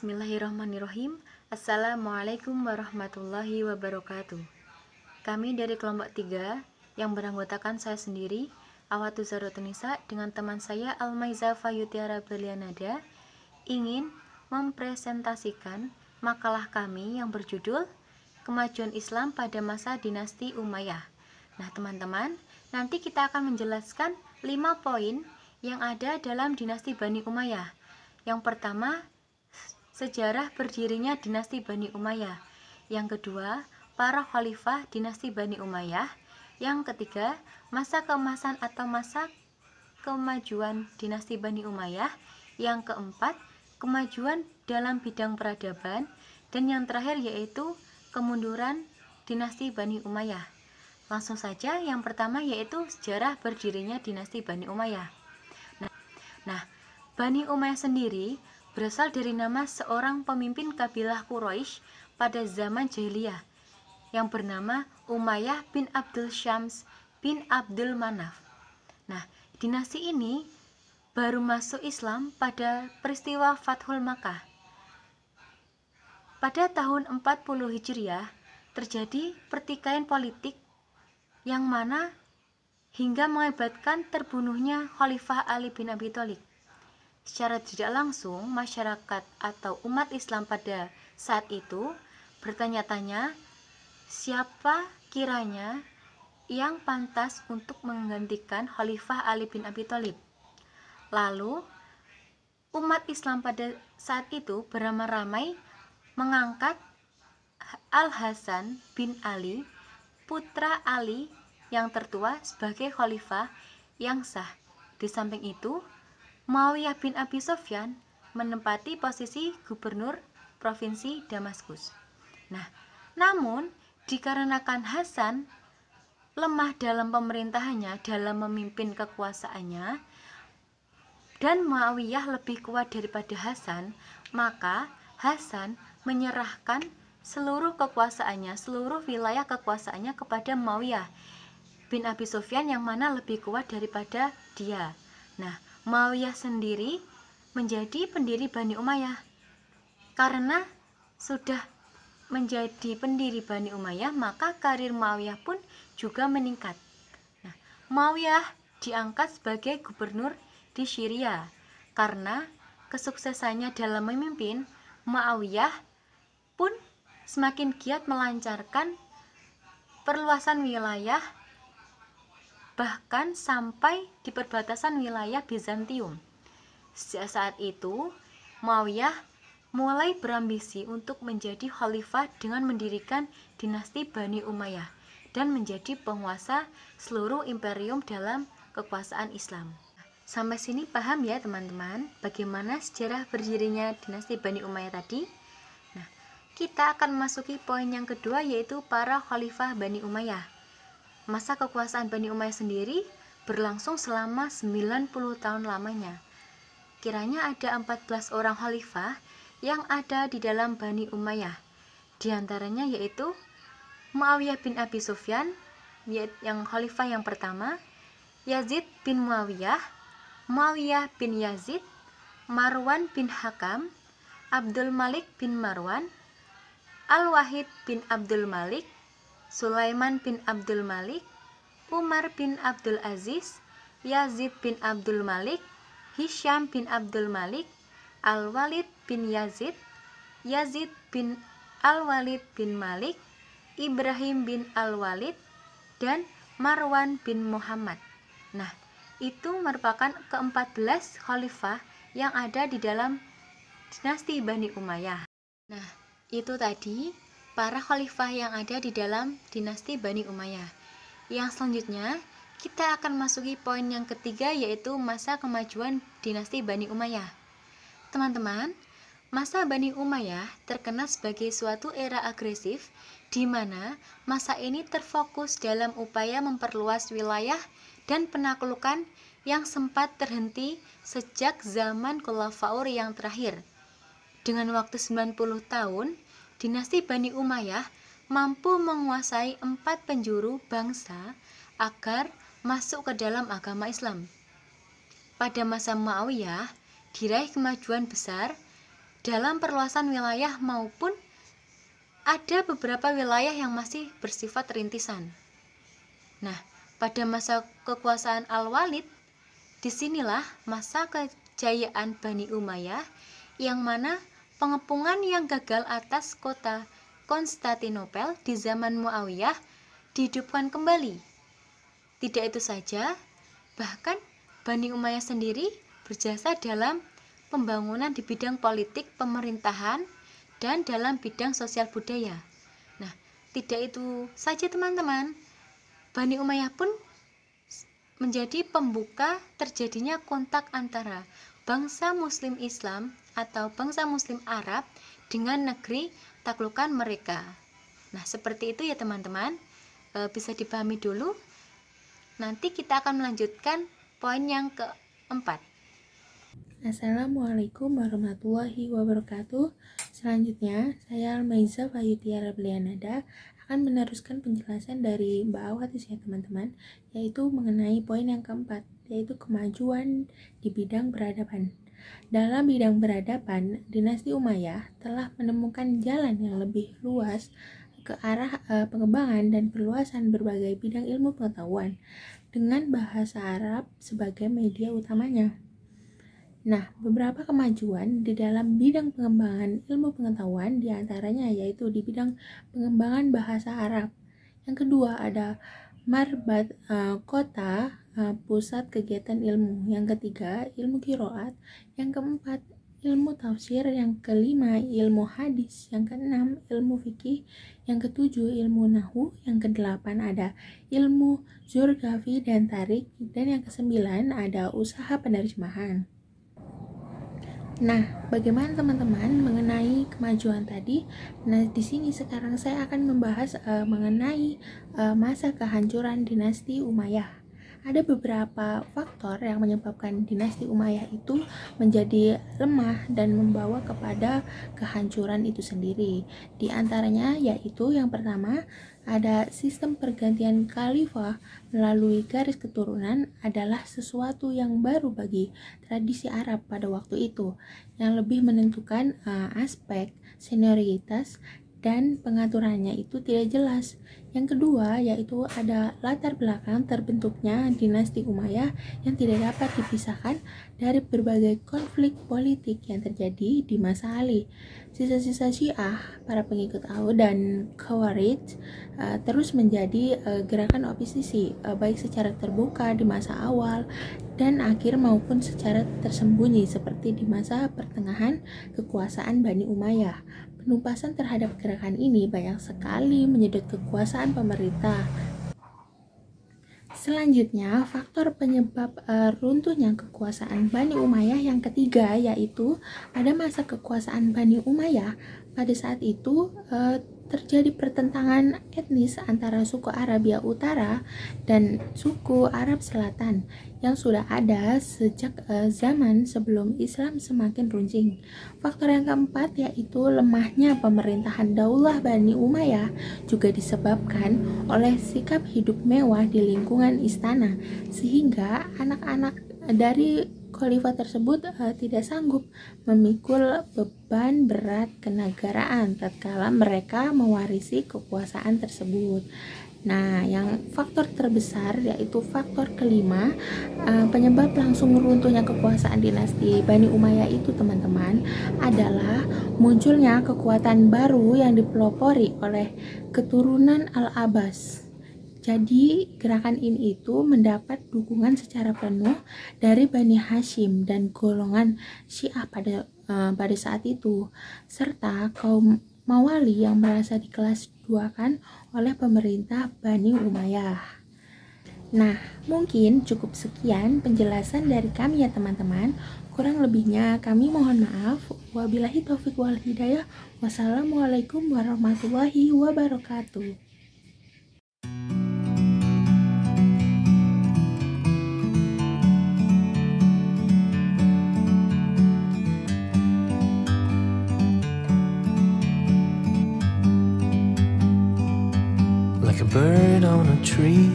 Bismillahirrahmanirrahim. Assalamualaikum warahmatullahi wabarakatuh. Kami dari kelompok 3 yang beranggotakan saya sendiri, Awatu Zarotunisa, dengan teman saya Almaiza Fayutiara Belianada, ingin mempresentasikan makalah kami yang berjudul Kemajuan Islam pada masa dinasti Umayyah. Nah teman-teman, nanti kita akan menjelaskan 5 poin yang ada dalam dinasti Bani Umayyah. Yang pertama, sejarah berdirinya dinasti Bani Umayyah. Yang kedua, para khalifah dinasti Bani Umayyah. Yang ketiga, masa keemasan atau masa kemajuan dinasti Bani Umayyah. Yang keempat, kemajuan dalam bidang peradaban. Dan yang terakhir yaitu kemunduran dinasti Bani Umayyah. Langsung saja, yang pertama yaitu sejarah berdirinya dinasti Bani Umayyah. Nah, Bani Umayyah sendiri berasal dari nama seorang pemimpin kabilah Quraisy pada zaman jahiliyah yang bernama Umayyah bin Abdul Syams bin Abdul Manaf. Nah, dinasti ini baru masuk Islam pada peristiwa Fathul Makkah. Pada tahun 40 Hijriah terjadi pertikaian politik yang mana hingga mengakibatkan terbunuhnya Khalifah Ali bin Abi Thalib. Secara tidak langsung, masyarakat atau umat Islam pada saat itu bertanya-tanya siapa kiranya yang pantas untuk menggantikan Khalifah Ali bin Abi Thalib. Lalu, umat Islam pada saat itu beramai-ramai mengangkat Al-Hasan bin Ali, putra Ali yang tertua, sebagai khalifah yang sah. Di samping itu, Muawiyah bin Abi Sufyan menempati posisi gubernur provinsi Damaskus. Nah, namun dikarenakan Hasan lemah dalam pemerintahannya, dalam memimpin kekuasaannya, dan Muawiyah lebih kuat daripada Hasan, maka Hasan menyerahkan seluruh kekuasaannya, seluruh wilayah kekuasaannya kepada Muawiyah bin Abi Sufyan yang mana lebih kuat daripada dia. Nah, Muawiyah sendiri menjadi pendiri Bani Umayyah. Karena sudah menjadi pendiri Bani Umayyah, maka karir Muawiyah pun juga meningkat. Nah, Muawiyah diangkat sebagai gubernur di Syria. Karena kesuksesannya dalam memimpin, Muawiyah pun semakin giat melancarkan perluasan wilayah, bahkan sampai di perbatasan wilayah Bizantium. Sejak saat itu, Muawiyah mulai berambisi untuk menjadi khalifah dengan mendirikan dinasti Bani Umayyah dan menjadi penguasa seluruh imperium dalam kekuasaan Islam. Sampai sini paham ya teman-teman bagaimana sejarah berdirinya dinasti Bani Umayyah tadi? Nah, kita akan memasuki poin yang kedua yaitu para khalifah Bani Umayyah. Masa kekuasaan Bani Umayyah sendiri berlangsung selama 90 tahun lamanya. Kiranya ada 14 orang khalifah yang ada di dalam Bani Umayyah. Di antaranya yaitu Muawiyah bin Abi Sufyan yang khalifah yang pertama, Yazid bin Muawiyah, Muawiyah bin Yazid, Marwan bin Hakam, Abdul Malik bin Marwan, Al-Wahid bin Abdul Malik, Sulaiman bin Abdul Malik, Umar bin Abdul Aziz, Yazid bin Abdul Malik, Hisham bin Abdul Malik, Al-Walid bin Yazid, Yazid bin Al-Walid bin Malik, Ibrahim bin Al-Walid, dan Marwan bin Muhammad. Nah, itu merupakan ke-14 khalifah yang ada di dalam dinasti Bani Umayyah. Nah, itu tadi para khalifah yang ada di dalam dinasti Bani Umayyah. Yang selanjutnya, kita akan masuki poin yang ketiga yaitu masa kemajuan dinasti Bani Umayyah. Teman-teman, masa Bani Umayyah terkenal sebagai suatu era agresif di mana masa ini terfokus dalam upaya memperluas wilayah dan penaklukan yang sempat terhenti sejak zaman Khulafaur yang terakhir. Dengan waktu 90 tahun, dinasti Bani Umayyah mampu menguasai 4 penjuru bangsa agar masuk ke dalam agama Islam. Pada masa Muawiyah, diraih kemajuan besar dalam perluasan wilayah maupun ada beberapa wilayah yang masih bersifat rintisan. Nah, pada masa kekuasaan Al-Walid, disinilah masa kejayaan Bani Umayyah yang mana pengepungan yang gagal atas kota Konstantinopel di zaman Muawiyah dihidupkan kembali. Tidak itu saja, bahkan Bani Umayyah sendiri berjasa dalam pembangunan di bidang politik, pemerintahan, dan dalam bidang sosial budaya. Nah, tidak itu saja teman-teman, Bani Umayyah pun menjadi pembuka terjadinya kontak antara bangsa Muslim Islam atau bangsa Muslim Arab dengan negeri taklukan mereka. Nah, seperti itu ya teman-teman, bisa dipahami dulu. Nanti kita akan melanjutkan poin yang keempat. Assalamualaikum warahmatullahi wabarakatuh. Selanjutnya, saya Almaiza Fayutiara Belianada akan meneruskan penjelasan dari Mbak Awatis ya teman-teman, yaitu mengenai poin yang keempat, yaitu kemajuan di bidang peradaban. Dalam bidang peradaban, dinasti Umayyah telah menemukan jalan yang lebih luas ke arah pengembangan dan perluasan berbagai bidang ilmu pengetahuan dengan bahasa Arab sebagai media utamanya. Nah, beberapa kemajuan di dalam bidang pengembangan ilmu pengetahuan diantaranya yaitu di bidang pengembangan bahasa Arab. Yang kedua ada Marbat kota pusat kegiatan ilmu. Yang ketiga ilmu qiraat. Yang keempat ilmu tafsir. Yang kelima ilmu hadis. Yang keenam ilmu fikih. Yang ketujuh ilmu nahwu. Yang kedelapan ada ilmu zurgafi dan tarik. Dan yang kesembilan ada usaha penerjemahan. Nah, bagaimana teman-teman mengenai kemajuan tadi? Nah, di sini sekarang saya akan membahas mengenai masa kehancuran dinasti Umayyah. Ada beberapa faktor yang menyebabkan dinasti Umayyah itu menjadi lemah dan membawa kepada kehancuran itu sendiri. Di antaranya yaitu yang pertama, ada sistem pergantian khalifah melalui garis keturunan adalah sesuatu yang baru bagi tradisi Arab pada waktu itu, yang lebih menentukan aspek senioritas dan pengaturannya itu tidak jelas. Yang kedua yaitu ada latar belakang terbentuknya dinasti Umayyah yang tidak dapat dipisahkan dari berbagai konflik politik yang terjadi di masa Ali. Sisa-sisa Syiah, para pengikut Au dan Khawarij terus menjadi gerakan oposisi baik secara terbuka di masa awal dan akhir maupun secara tersembunyi seperti di masa pertengahan kekuasaan Bani Umayyah. Penumpasan terhadap gerakan ini banyak sekali menyedot kekuasaan pemerintah. Selanjutnya, faktor penyebab runtuhnya kekuasaan Bani Umayyah yang ketiga yaitu pada masa kekuasaan Bani Umayyah. Pada saat itu terjadi pertentangan etnis antara suku Arabia Utara dan suku Arab Selatan yang sudah ada sejak zaman sebelum Islam semakin runcing. Faktor yang keempat yaitu lemahnya pemerintahan Daulah Bani Umayyah juga disebabkan oleh sikap hidup mewah di lingkungan istana, sehingga anak-anak dari khalifah tersebut tidak sanggup memikul beban berat kenegaraan tatkala mereka mewarisi kekuasaan tersebut. Nah, yang faktor terbesar yaitu faktor kelima, penyebab langsung runtuhnya kekuasaan dinasti Bani Umayyah itu teman-teman adalah munculnya kekuatan baru yang dipelopori oleh keturunan Al-Abbas. Jadi gerakan ini itu mendapat dukungan secara penuh dari Bani Hashim dan golongan Syiah pada saat itu, serta kaum Mawali yang merasa dikelas duakan oleh pemerintah Bani Umayyah. Nah, mungkin cukup sekian penjelasan dari kami ya teman-teman. Kurang lebihnya kami mohon maaf. Wabillahi taufiq wal hidayah. Wassalamualaikum warahmatullahi wabarakatuh. Like a bird on a tree